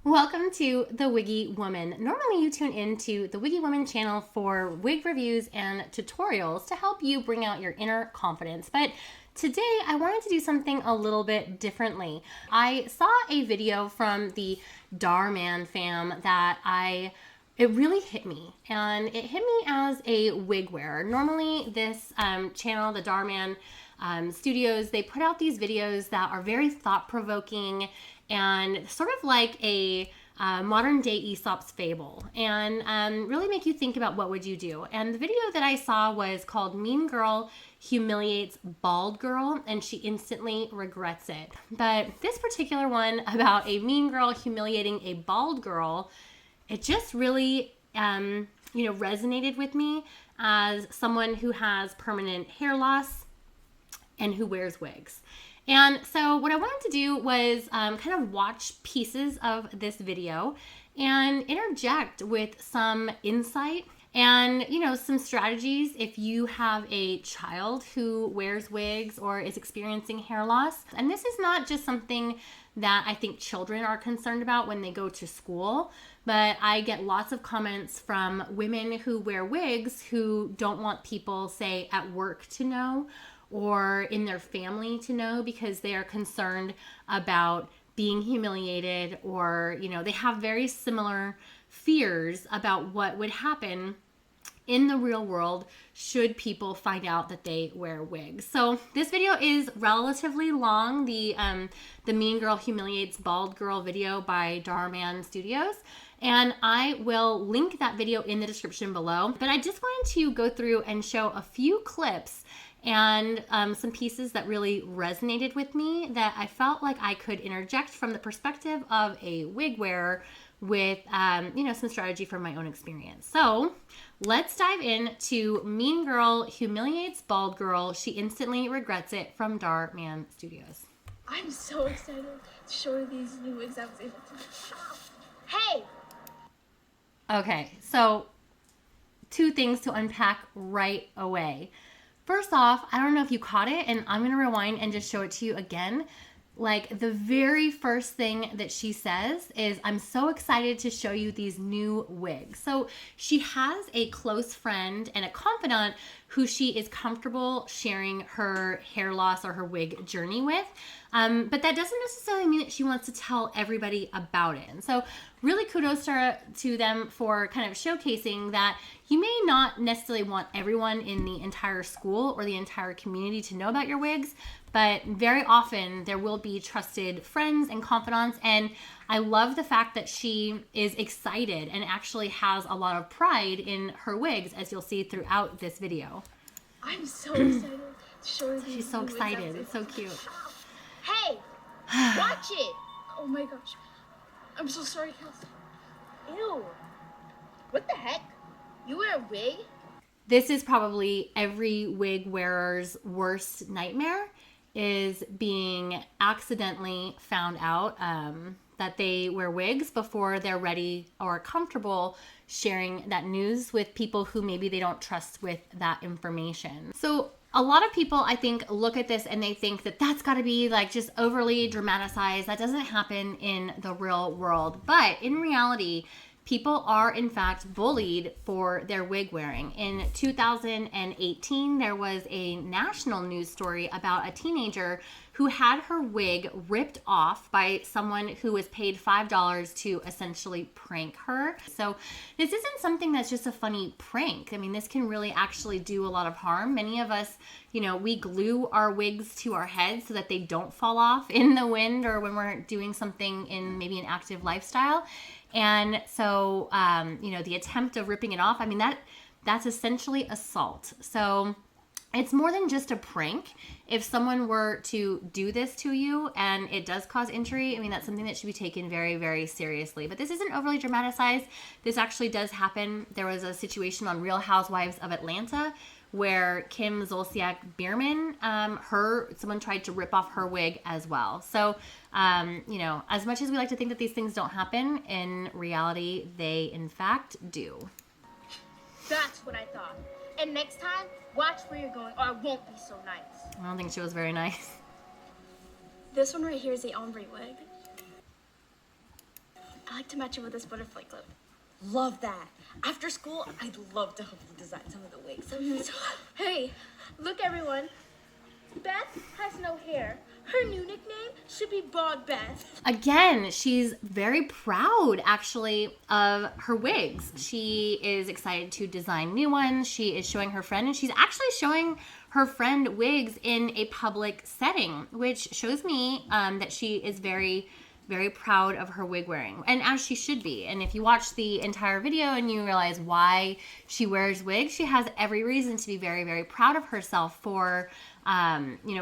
Welcome to the Wiggy Woman. Normally you tune into the Wiggy Woman channel for wig reviews and tutorials to help you bring out your inner confidence. But today I wanted to do something a little bit differently. I saw a video from the Dhar Mann fam that it really hit me, and it hit me as a wig wearer. Normally this channel, the Dhar Mann Studios, they put out these videos that are very thought-provoking and sort of like a modern day Aesop's fable, and really make you think about what would you do. And the video that I saw was called Mean Girl Humiliates Bald Girl, and she instantly regrets it. But this particular one about a mean girl humiliating a bald girl, it just really resonated with me as someone who has permanent hair loss and who wears wigs. And so what I wanted to do was kind of watch pieces of this video and interject with some insight and, some strategies if you have a child who wears wigs or is experiencing hair loss. And this is not just something that I think children are concerned about when they go to school, but I get lots of comments from women who wear wigs who don't want people, say, at work to know or in their family to know, because they are concerned about being humiliated, or they have very similar fears about what would happen in the real world should people find out that they wear wigs. So this video is relatively long, the Mean Girl Humiliates Bald Girl video by Dhar Mann Studios, and I will link that video in the description below. But I just wanted to go through and show a few clips and some pieces that really resonated with me that I felt like I could interject from the perspective of a wig wearer with some strategy from my own experience. So let's dive into Mean Girl Humiliates Bald Girl. She instantly regrets it, from Dhar Mann Studios. I'm so excited to show you these new wigs I was able to. Hey! Okay, so two things to unpack right away. First off, I don't know if you caught it, and I'm going to rewind and just show it to you again. Like, the very first thing that she says is, I'm so excited to show you these new wigs. So she has a close friend and a confidant who she is comfortable sharing her hair loss or her wig journey with. But that doesn't necessarily mean that she wants to tell everybody about it. And so really kudos to them for kind of showcasing that you may not necessarily want everyone in the entire school or the entire community to know about your wigs, but very often there will be trusted friends and confidants. And I love the fact that she is excited and actually has a lot of pride in her wigs, as you'll see throughout this video. I'm so excited to show you these She's so new wigs excited. It's so cute. Hey! Watch it! Oh my gosh. I'm so sorry, Kelsey. Ew. What the heck? You wear a wig? This is probably every wig wearer's worst nightmare, is being accidentally found out that they wear wigs before they're ready or comfortable sharing that news with people who maybe they don't trust with that information. So a lot of people, I think, look at this and they think that that's got to be like just overly dramatized. That doesn't happen in the real world. But in reality, people are in fact bullied for their wig wearing. In 2018, there was a national news story about a teenager who had her wig ripped off by someone who was paid $5 to essentially prank her. So this isn't something that's just a funny prank. I mean, this can really actually do a lot of harm. Many of us, we glue our wigs to our heads so that they don't fall off in the wind or when we're doing something in maybe an active lifestyle. And so, the attempt of ripping it off, I mean, that's essentially assault. So it's more than just a prank. If someone were to do this to you and it does cause injury, I mean, that's something that should be taken very, very seriously. But this isn't overly dramatized. This actually does happen. There was a situation on Real Housewives of Atlanta where Kim Zolciak Biermann, someone tried to rip off her wig as well. So, as much as we like to think that these things don't happen, in reality, they in fact do. That's what I thought. And next time, watch where you're going, or I won't be so nice. I don't think she was very nice. This one right here is the ombre wig. like to match it with this butterfly clip. Love that. After school, I'd love to help you design some of the wigs. Hey, look everyone. Beth has no hair. Her new nickname should be Bald Beth. Again, she's very proud actually of her wigs. She is excited to design new ones. She is showing her friend, and she's actually showing her friend wigs in a public setting, which shows me that she is very, very proud of her wig wearing, and as she should be. And if you watch the entire video and you realize why she wears wigs, she has every reason to be very, very proud of herself for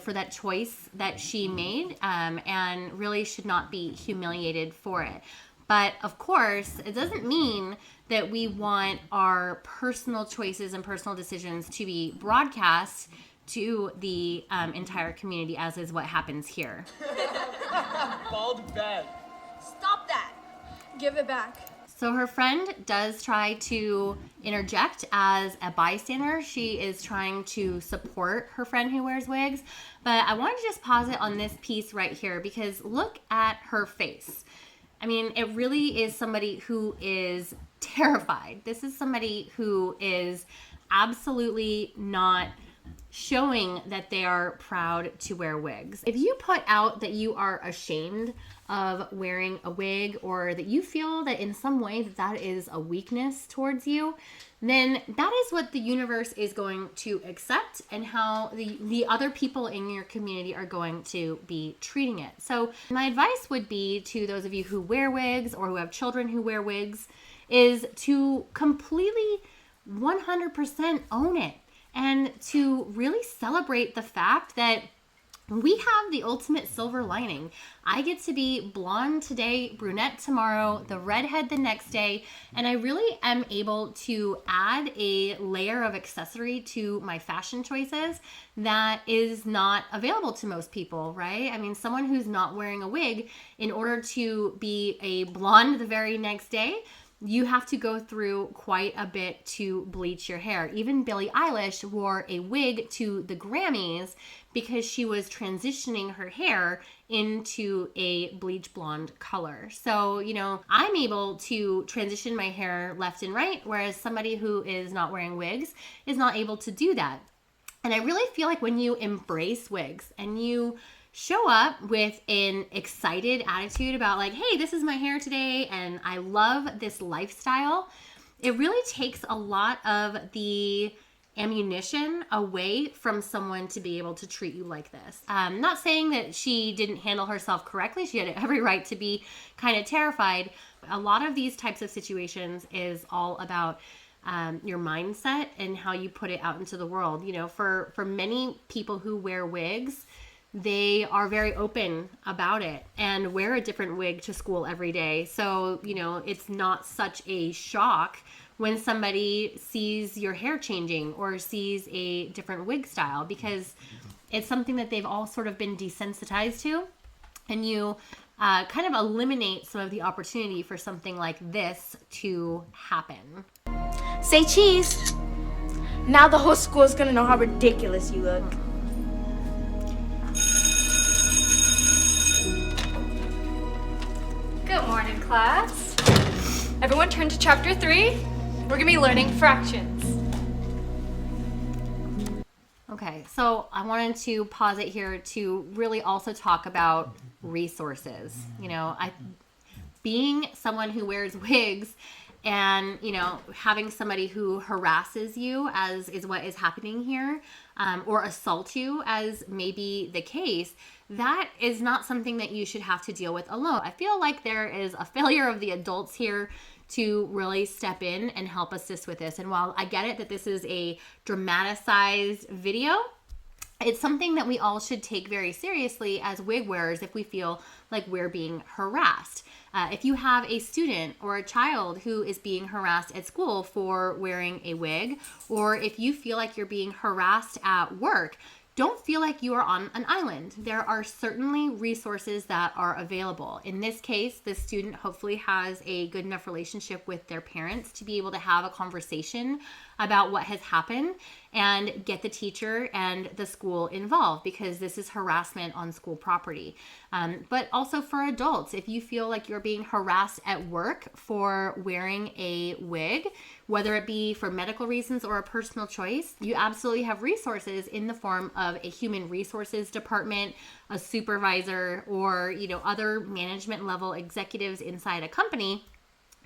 for that choice that she made, and really should not be humiliated for it. But of course, it doesn't mean that we want our personal choices and personal decisions to be broadcast to the entire community, as is what happens here. Bald Beth. Stop that. Give it back. So her friend does try to interject as a bystander. She is trying to support her friend who wears wigs. But I wanted to just pause it on this piece right here, because look at her face. I mean, it really is somebody who is terrified. This is somebody who is absolutely not showing that they are proud to wear wigs. If you put out that you are ashamed of wearing a wig, or that you feel that in some way that is a weakness towards you, then that is what the universe is going to accept, and how the other people in your community are going to be treating it. So my advice would be to those of you who wear wigs, or who have children who wear wigs, is to completely 100% own it, and to really celebrate the fact that we have the ultimate silver lining. I get to be blonde today, brunette tomorrow, the redhead the next day, and I really am able to add a layer of accessory to my fashion choices that is not available to most people, right? I mean, someone who's not wearing a wig, in order to be a blonde the very next day, you have to go through quite a bit to bleach your hair. Even Billie Eilish wore a wig to the Grammys because she was transitioning her hair into a bleach blonde color. So, I'm able to transition my hair left and right, whereas somebody who is not wearing wigs is not able to do that. And I really feel like when you embrace wigs and you show up with an excited attitude about like, hey, this is my hair today and I love this lifestyle, it really takes a lot of the ammunition away from someone to be able to treat you like this. Not saying that she didn't handle herself correctly. She had every right to be kind of terrified. A lot of these types of situations is all about your mindset and how you put it out into the world. For many people who wear wigs, they are very open about it and wear a different wig to school every day. So, it's not such a shock when somebody sees your hair changing or sees a different wig style, because it's something that they've all sort of been desensitized to. And you kind of eliminate some of the opportunity for something like this to happen. Say cheese. Now the whole school is gonna know how ridiculous you look. Good morning, class. Everyone turn to chapter 3. We're gonna be learning fractions. Okay, so I wanted to pause it here to really also talk about resources. Being someone who wears wigs and, having somebody who harasses you, as is what is happening here, or assault you, as may be the case, that is not something that you should have to deal with alone. I feel like there is a failure of the adults here to really step in and help assist with this. And while I get it that this is a dramatized video, it's something that we all should take very seriously as wig wearers if we feel like we're being harassed. If you have a student or a child who is being harassed at school for wearing a wig, or if you feel like you're being harassed at work, don't feel like you are on an island. There are certainly resources that are available. In this case, the student hopefully has a good enough relationship with their parents to be able to have a conversation about what has happened and get the teacher and the school involved, because this is harassment on school property. But also for adults, if you feel like you're being harassed at work for wearing a wig, whether it be for medical reasons or a personal choice, you absolutely have resources in the form of a human resources department, a supervisor, or, you know, other management level executives inside a company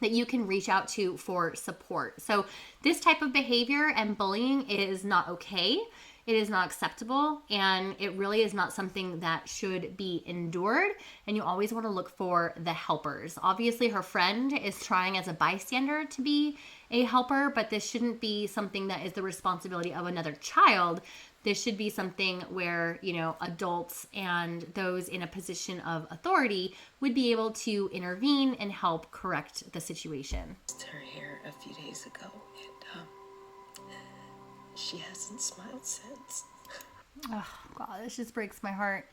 that you can reach out to for support. So this type of behavior and bullying is not okay. It is not acceptable, and it really is not something that should be endured. And you always want to look for the helpers. Obviously, her friend is trying as a bystander to be a helper, but this shouldn't be something that is the responsibility of another child. This should be something where, you know, adults and those in a position of authority would be able to intervene and help correct the situation. Her hair a few days ago, and she hasn't smiled since. Oh God, this just breaks my heart.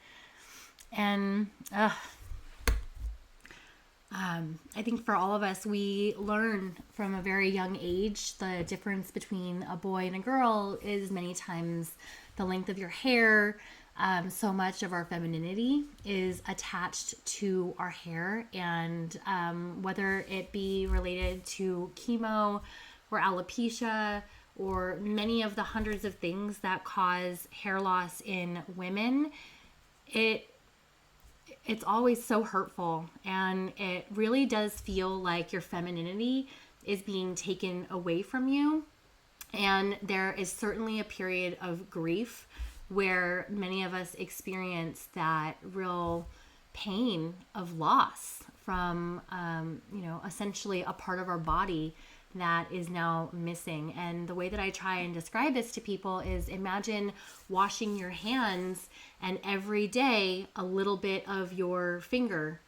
And I think for all of us, we learn from a very young age the difference between a boy and a girl is many times the length of your hair. So much of our femininity is attached to our hair, and whether it be related to chemo or alopecia or many of the hundreds of things that cause hair loss in women, it's always so hurtful, and it really does feel like your femininity is being taken away from you. And there is certainly a period of grief where many of us experience that real pain of loss from, essentially a part of our body that is now missing. And the way that I try and describe this to people is, imagine washing your hands and every day a little bit of your finger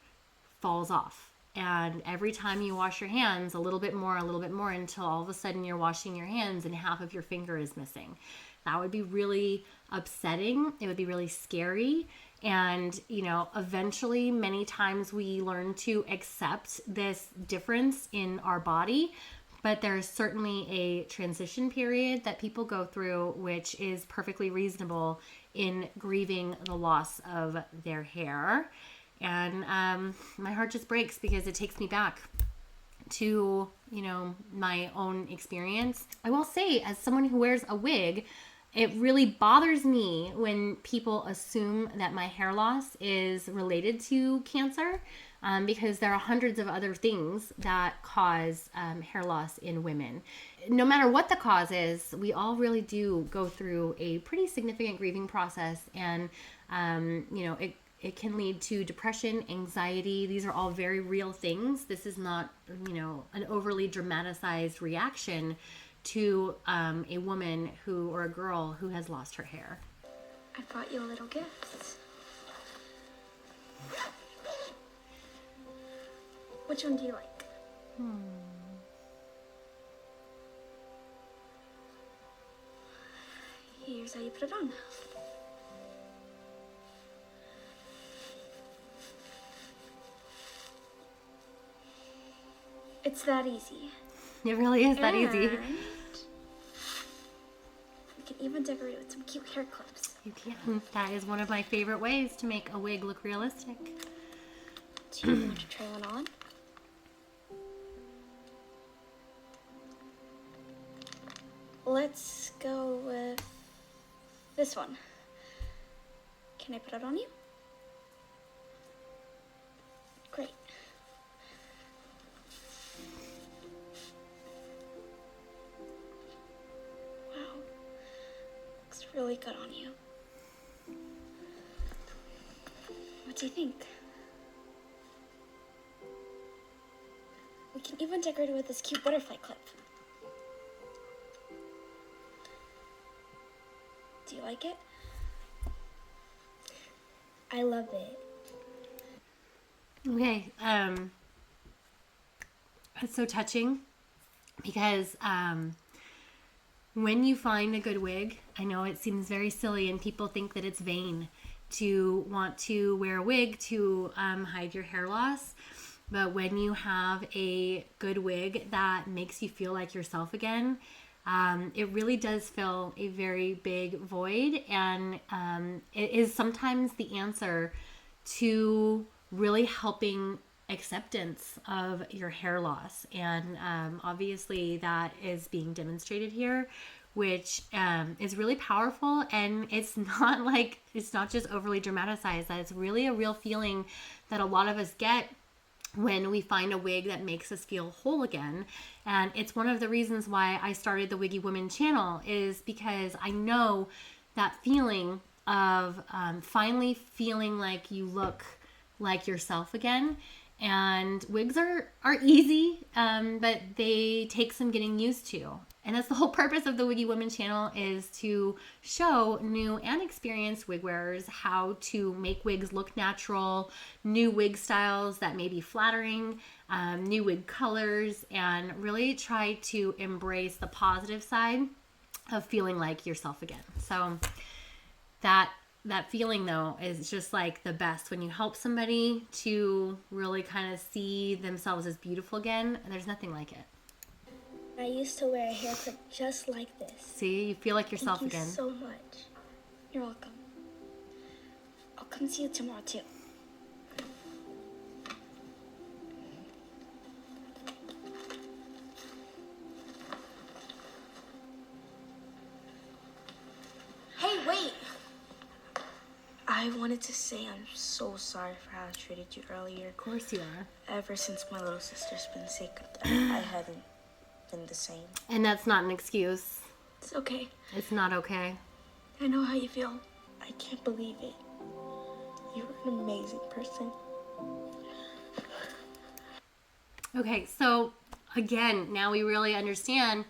falls off. And every time you wash your hands, a little bit more, until all of a sudden you're washing your hands and half of your finger is missing. That would be really upsetting. It would be really scary. And, eventually many times we learn to accept this difference in our body. But there's certainly a transition period that people go through, which is perfectly reasonable in grieving the loss of their hair. And my heart just breaks because it takes me back to, my own experience. I will say, as someone who wears a wig, it really bothers me when people assume that my hair loss is related to cancer, because there are hundreds of other things that cause hair loss in women. No matter what the cause is, we all really do go through a pretty significant grieving process, and it can lead to depression, anxiety. These are all very real things. This is not, an overly dramatized reaction to a woman or a girl who has lost her hair. I brought you a little gift. Which one do you like? Here's how you put it on. It's that easy. It really is that easy. You can even decorate with some cute hair clips. You can. That is one of my favorite ways to make a wig look realistic. Do you want to try one on? Let's go with this one. Can I put it on you? Great. Wow. Looks really good on you. What do you think? We can even decorate it with this cute butterfly clip. Do you like it? I love it. Okay, it's so touching because when you find a good wig, I know it seems very silly and people think that it's vain to want to wear a wig to hide your hair loss. But when you have a good wig that makes you feel like yourself again, it really does fill a very big void, and it is sometimes the answer to really helping acceptance of your hair loss. And obviously that is being demonstrated here, which is really powerful. And it's not just overly dramatized, that it's really a real feeling that a lot of us get when we find a wig that makes us feel whole again. And it's one of the reasons why I started the Wiggy Woman channel, is because I know that feeling of finally feeling like you look like yourself again. And wigs are easy, but they take some getting used to. And that's the whole purpose of the Wiggy Women channel, is to show new and experienced wig wearers how to make wigs look natural, new wig styles that may be flattering, new wig colors, and really try to embrace the positive side of feeling like yourself again. So that feeling, though, is just like the best when you help somebody to really kind of see themselves as beautiful again. There's nothing like it. I used to wear a hair clip just like this. See, you feel like yourself Thank you again. so much. You're welcome. I'll come see you tomorrow too. Hey, wait! I wanted to say I'm so sorry for how I treated you earlier. Of course you are. Ever since my little sister's been sick, I haven't been the same. And that's not an excuse. It's okay. It's not okay. I know how you feel. I can't believe it. You're an amazing person. Okay, so again, now we really understand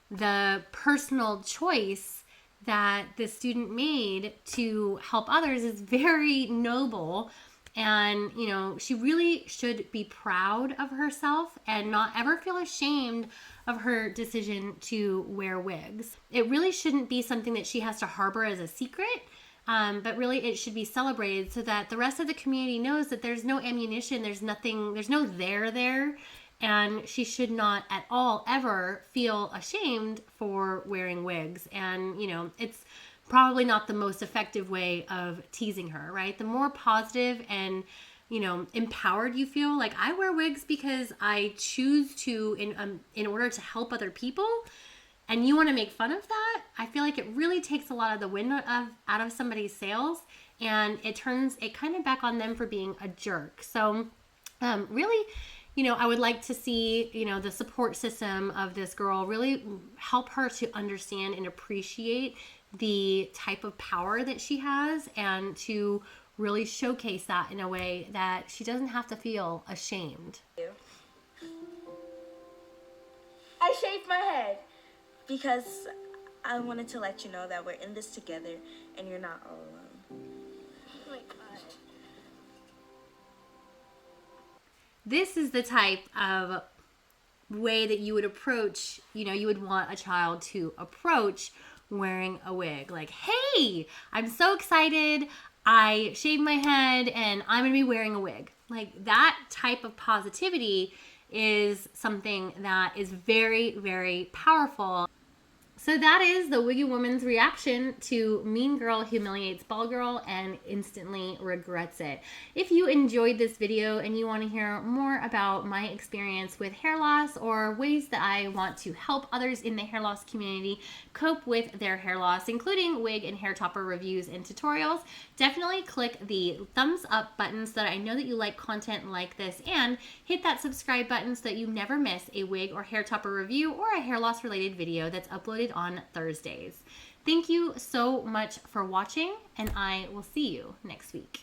the personal choice that the student made to help others is very noble. And, you know, she really should be proud of herself and not ever feel ashamed of her decision to wear wigs. It really shouldn't be something that she has to harbor as a secret, but really it should be celebrated so that the rest of the community knows that there's no ammunition, there's no there, and she should not at all ever feel ashamed for wearing wigs. And, you know, it's probably not the most effective way of teasing her, right? The more positive and, you know, empowered you feel, like I wear wigs because I choose to in order to help other people, and you want to make fun of that, I feel like it really takes a lot of the wind out of somebody's sails, and it turns it kind of back on them for being a jerk. So really, you know, I would like to see, you know, the support system of this girl really help her to understand and appreciate the type of power that she has, and to really showcase that in a way that she doesn't have to feel ashamed. I shaved my head because I wanted to let you know that we're in this together and you're not all alone. Oh my God. This is the type of way that you would approach, you know, you would want a child to approach wearing a wig. Like, hey, I'm so excited. I shaved my head and I'm going to be wearing a wig. Like, that type of positivity is something that is very, very powerful. So that is the Wiggy Woman's reaction to Mean Girl Humiliates Bald Girl and instantly regrets it. If you enjoyed this video and you want to hear more about my experience with hair loss, or ways that I want to help others in the hair loss community cope with their hair loss, including wig and hair topper reviews and tutorials, definitely click the thumbs up button so that I know that you like content like this, and hit that subscribe button so that you never miss a wig or hair topper review or a hair loss related video that's uploaded on Thursdays. Thank you so much for watching, and I will see you next week.